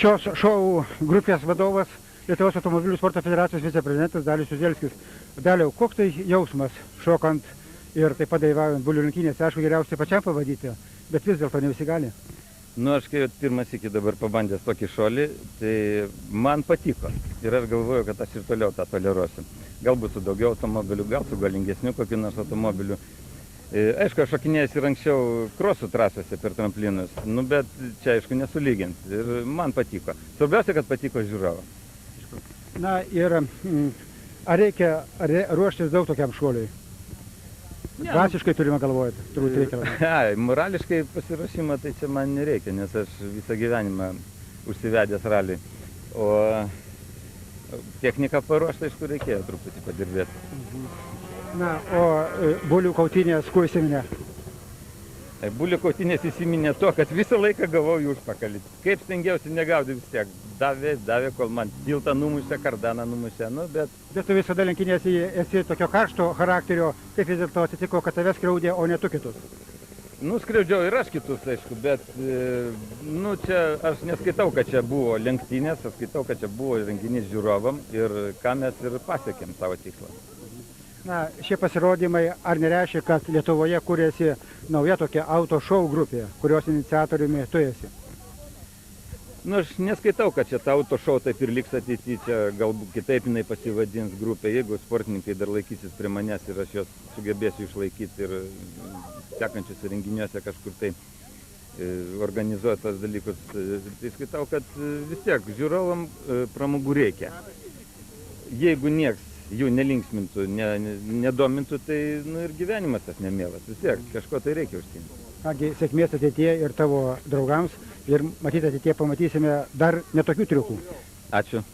Šios šou grupės vadovas, Lietuvos automobilių sporto federacijos viceprezidentas Dalius Juzelskis. Daliau, koks tai jausmas šokant ir taip pat dalyvaujant bulių lenktynėse? Aišku, geriausiai pačiam pavadyti, bet vis dėlto ne visi gali. Nu, aš kai pirmas iki dabar pabandęs tokį šuolį, tai man patiko. Ir aš galvoju, kad aš ir toliau tą toleruosiu. Galbūt su daugiau automobilių, gal su galingesniu kokiu nors automobiliu. Aišku, aš šokinėjęs ir anksčiau krosų trasose per tramplinus, nu, bet čia, aišku, nesulygint. Ir man patiko. Svarbiausia, kad patiko žiūrovams. Na ir ar reikia ruoštis daug tokiam šuoliui? Dvasiškai turime galvoti, turbūt reikia. Morališkai pasiruošimą tai čia man nereikia, nes aš visą gyvenimą užsivedęs raliui. O techniką paruošti, aišku, reikėjo truputį padirbėti. Na, o bulių kautynės kuo įsiminė? Bulių kautynės įsiminė to, kad visą laiką gavau į užpakalį. Kaip stengiausi negaudyti vis tiek. Davė, kol man tiltą numušė, kardaną numušė, nu, bet... Bet tu visada lenktynėse esi tokio karšto charakterio, kaip vis dėlto atsitiko, kad tave skriaudė, o ne tu kitus? Nu, skriaudžiau ir aš kitus, aišku, bet, nu, čia aš neskaitau, kad čia buvo lenktynės, aš skaitau, kad čia buvo renginys žiūrovam ir ką mes ir pasiekėm savo tikslą. Na, šie pasirodymai ar nereiškia, kad Lietuvoje kūrėsi nauja tokia auto šou grupė, kurios iniciatoriumi tu esi? Nu, aš neskaitau, kad čia ta auto šou taip ir liks ateityje, čia galbūt kitaip jinai pasivadins grupė, jeigu sportininkai dar laikysis prie manęs ir aš jos sugebėsiu išlaikyti ir sekančiuose renginiuose kažkur tai organizuoti tos dalykus. Tai skaitau, kad vis tiek žiūrovam pramogų reikia. Jeigu nieks jų nelinksmintų, nedomintų, tai nu, ir gyvenimas tas nemėlas. Vis tiek kažko tai reikia užsiimti. Kągi, sėkmės ateityje ir tavo draugams ir matyti ateityje pamatysime dar netokių triukų. Ačiū.